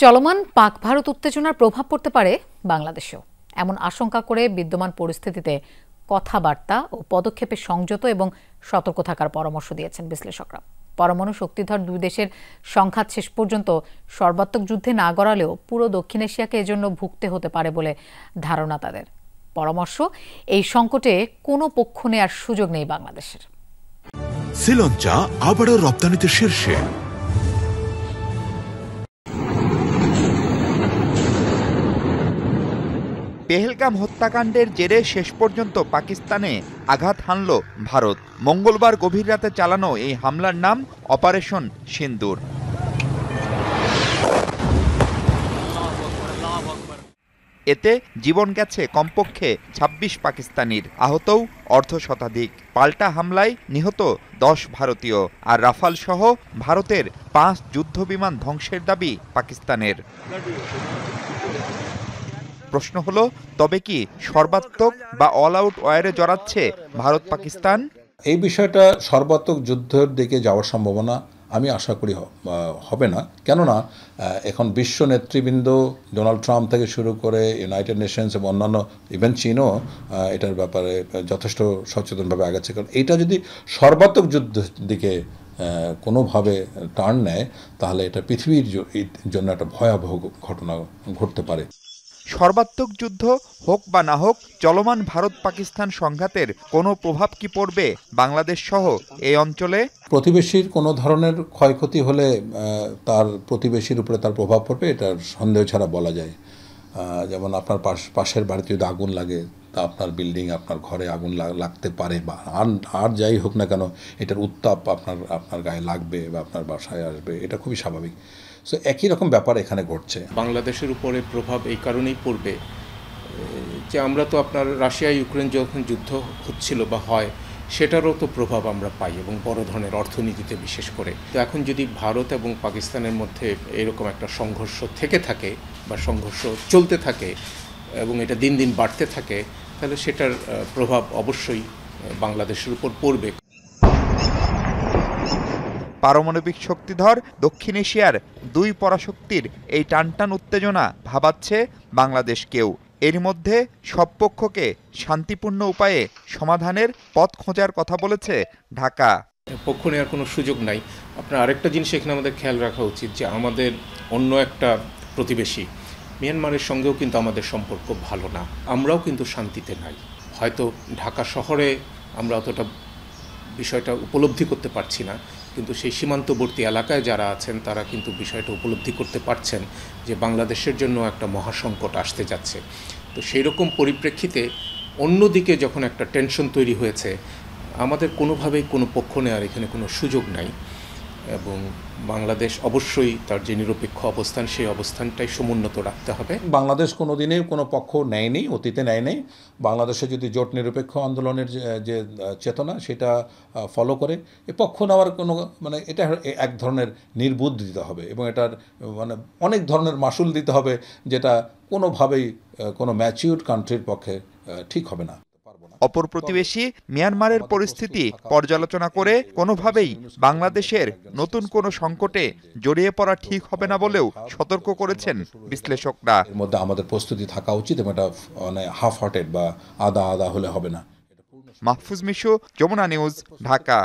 চলমান পাক ভারত উত্তেজনার প্রভাব পড়তে পারে বাংলাদেশেও, এমন আশঙ্কা করে বিদ্যমান পরিস্থিতিতে কথাবার্তা ও পদক্ষেপে সংযত এবং সতর্ক থাকার পরামর্শ দিয়েছেন বিশ্লেষকরা। পরমাণু শক্তিধর দুই দেশের সংঘাত শেষ পর্যন্ত সর্বাত্মক যুদ্ধে না গড়ালেও পুরো দক্ষিণ এশিয়াকে এজন্য ভুগতে হতে পারে বলে ধারণা তাদের। পরামর্শ, এই সংকটে কোনো পক্ষ নেয়ার সুযোগ নেই বাংলাদেশের। শ্রীলঙ্কা আবারও রপ্তানিতে শীর্ষে। পেহেলগাম হত্যাকাণ্ডের জেরে শেষ পর্যন্ত পাকিস্তানে আঘাত হানল ভারত। মঙ্গলবার গভীর রাতে চালানো এই হামলার নাম অপারেশন সিন্দুর। এতে জীবন গেছে কমপক্ষে ২৬ পাকিস্তানির, আহতও অর্ধশতাধিক। পাল্টা হামলায় নিহত ১০ ভারতীয়। আর রাফাল সহ ভারতের ৫ যুদ্ধবিমান ধ্বংসের দাবি পাকিস্তানের। প্রশ্ন হলো, তবে কি সর্বাত্মক বা অল আউট ওয়ারে জড়াচ্ছে ভারত পাকিস্তান? এই বিষয়টা সর্বাত্মক যুদ্ধের দিকে যাওয়ার সম্ভাবনা আমি আশা করি হবে না। কেননা এখন বিশ্ব নেতৃবৃন্দ ডোনাল্ড ট্রাম্প থেকে শুরু করে ইউনাইটেড নেশনস এবং অন্যান্য ইভেন চীনও এটার ব্যাপারে যথেষ্ট সচেতনভাবে আগাচ্ছে। কারণ এটা যদি সর্বাত্মক যুদ্ধের দিকে কোনোভাবে টার্ন নেয়, তাহলে এটা পৃথিবীর জন্য একটা ভয়াবহ ঘটনা ঘটতে পারে। সর্বাত্মক যুদ্ধ হোক বা না হোক, চলমান ভারত পাকিস্তান সংঘাতের কোনো প্রভাব কি পড়বে বাংলাদেশ সহ এই অঞ্চলে? প্রতিবেশীর কোনো ধরনের ক্ষয়ক্ষতি হলে তার প্রতিবেশীর উপরে তার প্রভাব পড়বে, এটা সন্দেহ ছাড়া বলা যায়। যেমন আপনার পাশের বাড়িতে যদি আগুন লাগে, তা আপনার বিল্ডিং, আপনার ঘরে আগুন লাগতে পারে, বা আর যাই হোক না কেন, এটার উত্তাপ আপনার গায়ে লাগবে বা আপনার বাসায় আসবে, এটা খুবই স্বাভাবিক। সো একই রকম ব্যাপার এখানে ঘটছে। বাংলাদেশের উপরে প্রভাব এই কারণেই পড়বে যে আমরা তো আপনার রাশিয়া ইউক্রেন যখন যুদ্ধ হচ্ছিল বা হয়, সেটারও তো প্রভাব আমরা পাই, এবং বড় ধরনের অর্থনীতিতে বিশেষ করে। তো এখন যদি ভারত এবং পাকিস্তানের মধ্যে এরকম একটা সংঘর্ষ থেকে থাকে বা সংঘর্ষ চলতে থাকে এবং এটা দিন দিন বাড়তে থাকে, তাহলে সেটার প্রভাব অবশ্যই বাংলাদেশের উপর পড়বে। পারমাণবিক শক্তিধর দক্ষিণ এশিয়ার দুই পরাশক্তির এই টানটান উত্তেজনা ভাবাচ্ছে বাংলাদেশকেও। এর মধ্যে সব পক্ষকে শান্তিপূর্ণ উপায়ে সমাধানের পথ খোঁজার কথা বলেছে ঢাকা। পক্ষ নেওয়ার কোনো সুযোগ নাই। আপনার আরেকটা জিনিস এখানে আমাদের খেয়াল রাখা উচিত যে আমাদের অন্য একটা প্রতিবেশী মিয়ানমারের সঙ্গেও কিন্তু আমাদের সম্পর্ক ভালো না, আমরাও কিন্তু শান্তিতে নাই। হয়তো ঢাকা শহরে আমরা অতটা বিষয়টা উপলব্ধি করতে পারছি না, কিন্তু সেই সীমান্তবর্তী এলাকায় যারা আছেন তারা কিন্তু বিষয়টা উপলব্ধি করতে পারছেন যে বাংলাদেশের জন্য একটা মহাসংকট আসতে যাচ্ছে। তো সেই রকম পরিপ্রেক্ষিতে অন্যদিকে যখন একটা টেনশন তৈরি হয়েছে, আমাদের কোনোভাবেই কোনো পক্ষ নেওয়ার এখানে কোনো সুযোগ নাই, এবং বাংলাদেশ অবশ্যই তার যে নিরপেক্ষ অবস্থান, সেই অবস্থানটাই সমুন্নত রাখতে হবে। বাংলাদেশ কোনো দিনের কোনো পক্ষ নেয়নি, অতীতে নেয়নি। বাংলাদেশে যদি জোট নিরপেক্ষ আন্দোলনের যে চেতনা, সেটা ফলো করে এ পক্ষ নেওয়ার কোনো এটা এক ধরনের নির্বুধ দিতে হবে, এবং এটার অনেক ধরনের মাসুল দিতে হবে, যেটা কোনোভাবেই কোনো ম্যাচিউরড কান্ট্রির পক্ষে ঠিক হবে না। অপর প্রতিবেশী মিয়ানমারের পরিস্থিতি পর্যালোচনা করে কোনোভাবেই বাংলাদেশের নতুন কোনো সংকটে জড়িয়ে পড়া ঠিক হবে না বলেও সতর্ক করেছেন বিশ্লেষকরা। এর মধ্যে আমাদের প্রস্তুতি থাকা উচিত, এবং এটা হাফ হার্টেড বা আদা হলে হবে না। মাহফুজ মিশু, যমুনা নিউজ, ঢাকা।